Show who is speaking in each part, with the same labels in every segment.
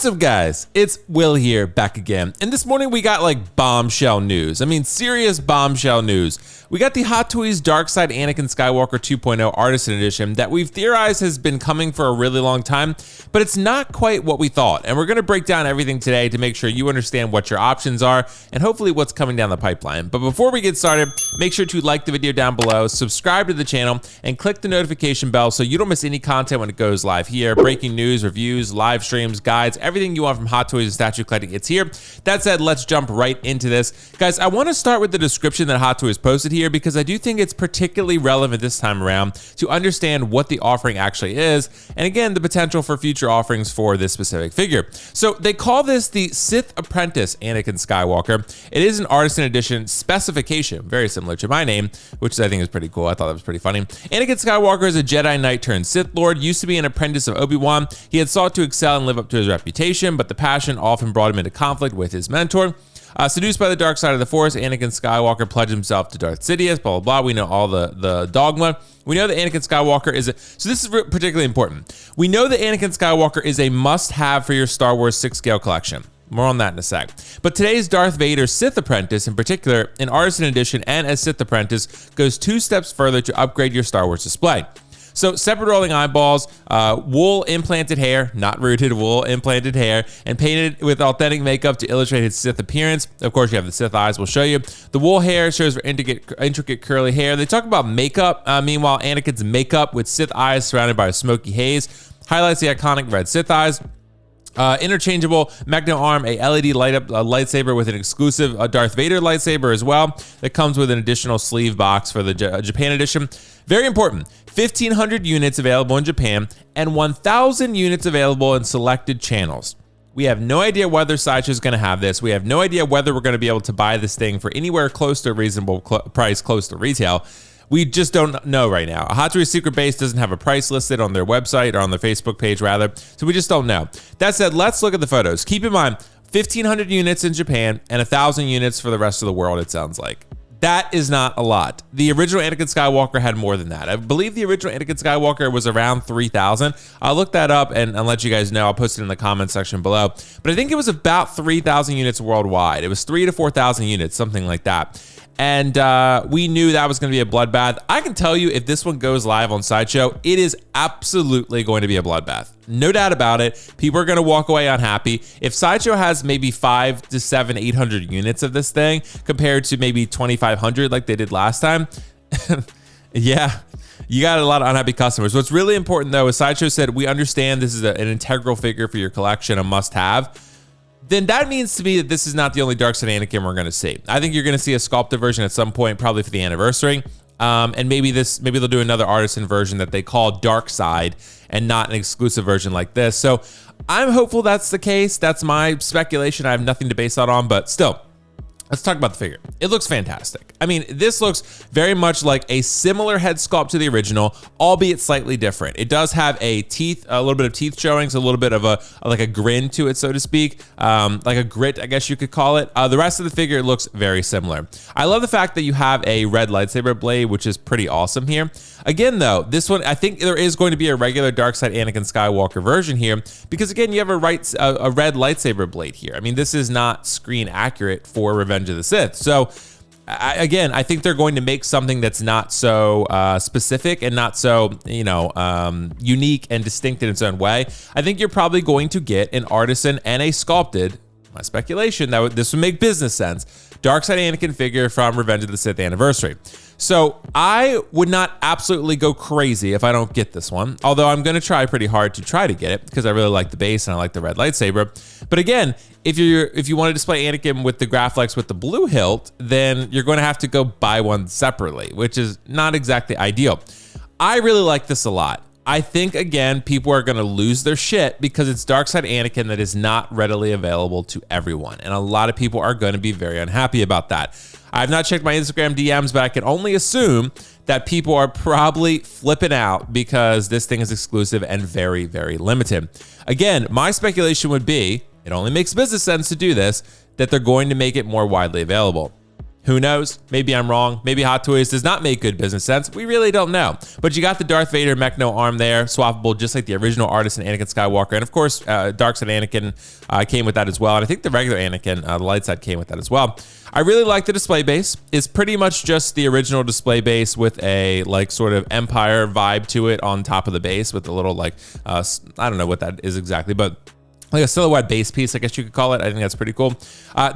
Speaker 1: What's up, guys? It's Will here, back again. And this morning we got like bombshell news. I mean, serious bombshell news. We got the Hot Toys Darkside Anakin Skywalker 2.0 Artisan Edition that we've theorized has been coming for a really long time, but it's not quite what we thought. And we're going to break down everything today to make sure you understand what your options are and hopefully what's coming down the pipeline. But before we get started, make sure to like the video down below, subscribe to the channel, and click the notification bell so you don't miss any content when it goes live here. Breaking news, reviews, live streams, guides, everything you want from Hot Toys and statue collecting, it's here. That said, let's jump right into this. Guys, I want to start with the description that Hot Toys posted here because I do think it's particularly relevant this time around to understand what the offering actually is, and again, the potential for future offerings for this specific figure. So they call this the Sith Apprentice Anakin Skywalker. It is an Artisan Edition specification, very similar to my name, which I think is pretty cool. I thought that was pretty funny. Anakin Skywalker is a Jedi Knight turned Sith Lord, used to be an apprentice of Obi-Wan. He had sought to excel and live up to his reputation, but the passion often brought him into conflict with his mentor. Seduced by the dark side of the Force, Anakin Skywalker pledged himself to Darth Sidious, blah, blah, blah. We know all the dogma. We know that Anakin Skywalker is so this is particularly important. We know that Anakin Skywalker is a must-have for your Star Wars 6-scale collection. More on that in a sec. But today's Darth Vader Sith Apprentice, in particular, in Artisan Edition and as Sith Apprentice, goes 2 steps further to upgrade your Star Wars display. So separate rolling eyeballs, wool implanted hair, not rooted, wool implanted hair, and painted with authentic makeup to illustrate his Sith appearance. Of course, you have the Sith eyes, we'll show you. The wool hair shows for intricate curly hair. They talk about makeup. Meanwhile, Anakin's makeup with Sith eyes surrounded by a smoky haze highlights the iconic red Sith eyes. Interchangeable Magno arm, a LED light up lightsaber with an exclusive Darth Vader lightsaber as well. That comes with an additional sleeve box for the Japan edition. Very important. 1,500 units available in Japan and 1,000 units available in selected channels. We have no idea whether Sideshow is going to have this. We have no idea whether we're going to be able to buy this thing for anywhere close to a reasonable price, close to retail. We just don't know right now. A Hot Toys secret base doesn't have a price listed on their website or on their Facebook page rather, so we just don't know. That said, let's look at the photos. Keep in mind, 1,500 units in Japan and 1,000 units for the rest of the world, it sounds like. That is not a lot. The original Anakin Skywalker had more than that. I believe the original Anakin Skywalker was around 3,000. I'll look that up and let you guys know. I'll post it in the comments section below. But I think it was about 3,000 units worldwide. It was 3,000 to 4,000 units, something like that. And we knew that was going to be a bloodbath. I can tell you if this one goes live on Sideshow, it is absolutely going to be a bloodbath. No doubt about it. People are going to walk away unhappy. If Sideshow has maybe 500 to 700, 800 units of this thing compared to maybe 2,500 like they did last time, yeah, you got a lot of unhappy customers. What's really important, though, is Sideshow said, we understand this is an integral figure for your collection, a must-have. Then that means to me that this is not the only Darkside Anakin we're going to see. I think you're going to see a sculpted version at some point, probably for the anniversary. And maybe they'll do another Artisan version that they call Darkside and not an exclusive version like this. So I'm hopeful that's the case. That's my speculation. I have nothing to base that on, but still. Let's talk about the figure. It looks fantastic. I mean, this looks very much like a similar head sculpt to the original, albeit slightly different. It does have a little bit of teeth showing, so a little bit of a grin to it, so to speak, like a grit, I guess you could call it. The rest of the figure looks very similar. I love the fact that you have a red lightsaber blade, which is pretty awesome here. Again, though, this one, I think there is going to be a regular Darkside Anakin Skywalker version here because, again, you have a red lightsaber blade here. I mean, this is not screen accurate for Revenge of the Sith. So, I think they're going to make something that's not so specific and not so, unique and distinct in its own way. I think you're probably going to get an Artisan and a sculpted, my speculation, this would make business sense, Darkside Anakin figure from Revenge of the Sith Anniversary. So I would not absolutely go crazy if I don't get this one, although I'm going to try pretty hard to try to get it because I really like the base and I like the red lightsaber. But again, if you want to display Anakin with the Graphics with the blue hilt, then you're going to have to go buy one separately, which is not exactly ideal. I really like this a lot. I think, again, people are going to lose their shit because it's Darkside Anakin that is not readily available to everyone. And a lot of people are going to be very unhappy about that. I've not checked my Instagram DMs, but I can only assume that people are probably flipping out because this thing is exclusive and very, very limited. Again, my speculation would be, it only makes business sense to do this, that they're going to make it more widely available. Who knows? Maybe I'm wrong. Maybe Hot Toys does not make good business sense. We really don't know. But you got the Darth Vader Mechno arm there, swappable just like the original Artisan Anakin Skywalker. And of course, Darkside Anakin came with that as well. And I think the regular Anakin, the light side, came with that as well. I really like the display base. It's pretty much just the original display base with a like sort of Empire vibe to it on top of the base with a little like, I don't know what that is exactly, but like a silhouette base piece, I guess you could call it. I think that's pretty cool.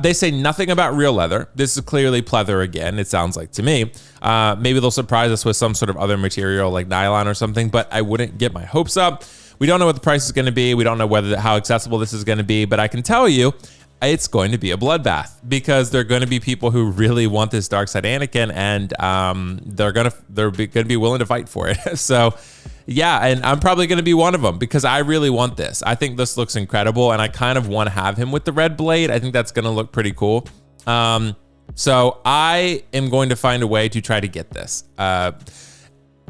Speaker 1: They say nothing about real leather. This is clearly pleather again, it sounds like to me. Maybe they'll surprise us with some sort of other material like nylon or something, but I wouldn't get my hopes up. We don't know what the price is going to be. We don't know how accessible this is going to be, but I can tell you it's going to be a bloodbath because there are going to be people who really want this Darkside Anakin, and they're going to be willing to fight for it. So yeah, and I'm probably going to be one of them because I really want this. I think this looks incredible, and I kind of want to have him with the red blade. I think that's going to look pretty cool. So I am going to find a way to try to get this.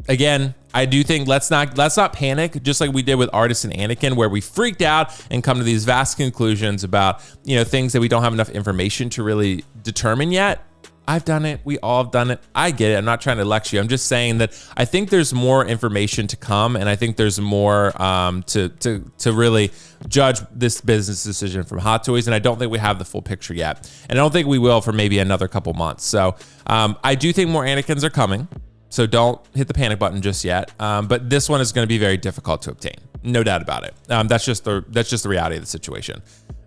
Speaker 1: Again, I do think let's not panic, just like we did with Artisan Anakin, where we freaked out and come to these vast conclusions about, you know, things that we don't have enough information to really determine yet. I've done it. We all have done it. I get it. I'm not trying to lecture you. I'm just saying that I think there's more information to come, and I think there's more to really judge this business decision from Hot Toys, and I don't think we have the full picture yet, and I don't think we will for maybe another couple months. So I do think more Anakins are coming. So don't hit the panic button just yet. But this one is going to be very difficult to obtain, no doubt about it. That's just the reality of the situation.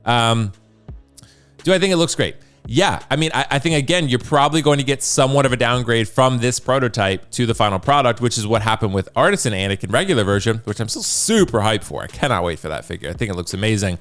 Speaker 1: Do I think it looks great? Yeah, I mean, I think, again, you're probably going to get somewhat of a downgrade from this prototype to the final product, which is what happened with Artisan Anakin regular version, which I'm still super hyped for. I cannot wait for that figure. I think it looks amazing.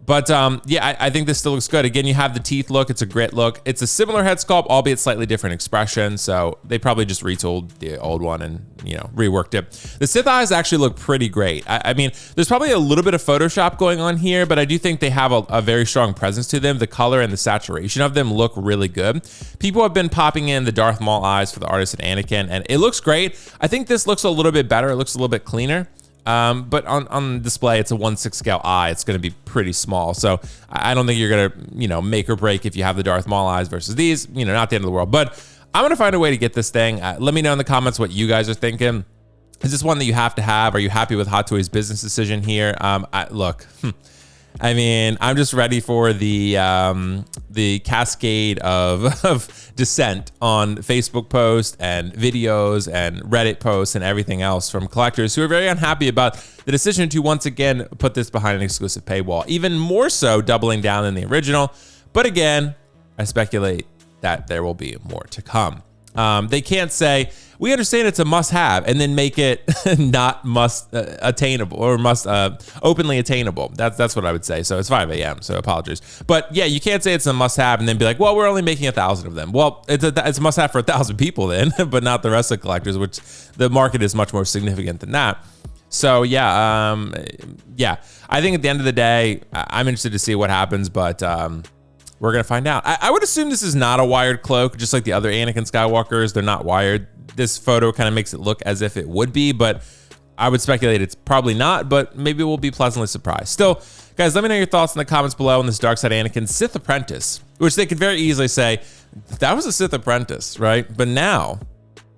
Speaker 1: But yeah, I think this still looks good. Again, you have the teeth look. It's a grit look. It's a similar head sculpt, albeit slightly different expression. So they probably just retooled the old one and, you know, reworked it. The Sith eyes actually look pretty great. I mean, there's probably a little bit of Photoshop going on here, but I do think they have a very strong presence to them. The color and the saturation of them look really good. People have been popping in the Darth Maul eyes for the Artisan Anakin, and it looks great. I think this looks a little bit better. It looks a little bit cleaner. But on display, it's a 1/6 scale eye. It's going to be pretty small. So I don't think you're going to, you know, make or break if you have the Darth Maul eyes versus these, you know, not the end of the world. But I'm going to find a way to get this thing. Let me know in the comments what you guys are thinking. Is this one that you have to have? Are you happy with Hot Toys' business decision here? Look, I mean, I'm just ready for the cascade of dissent on Facebook posts and videos and Reddit posts and everything else from collectors who are very unhappy about the decision to once again put this behind an exclusive paywall, even more so doubling down than the original. But again, I speculate that there will be more to come. They can't say, we understand it's a must-have, and then make it not attainable or openly attainable. That's what I would say. So it's 5 a.m. So apologies, but yeah, you can't say it's a must-have and then be like, well, we're only making 1,000 of them. Well, it's a must-have for 1,000 people then, but not the rest of the collectors, which the market is much more significant than that. So yeah, I think at the end of the day, I'm interested to see what happens, but we're gonna find out. I would assume this is not a wired cloak, just like the other Anakin Skywalkers. They're not wired. This photo kind of makes it look as if it would be, but I would speculate it's probably not, but maybe we'll be pleasantly surprised. Still, guys, let me know your thoughts in the comments below on this Darkside Anakin Sith Apprentice, which they could very easily say, that was a Sith Apprentice, right? But now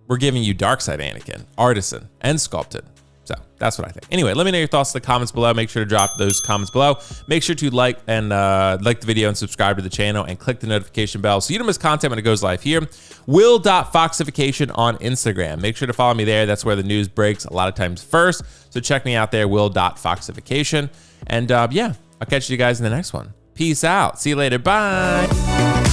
Speaker 1: we're giving you Darkside Anakin, Artisan, and Sculpted. So that's what I think. Anyway, let me know your thoughts in the comments below. Make sure to drop those comments below. Make sure to like the video and subscribe to the channel and click the notification bell so you don't miss content when it goes live here. Will.foxification on Instagram. Make sure to follow me there. That's where the news breaks a lot of times first. So check me out there, will.foxification. And yeah, I'll catch you guys in the next one. Peace out. See you later. Bye.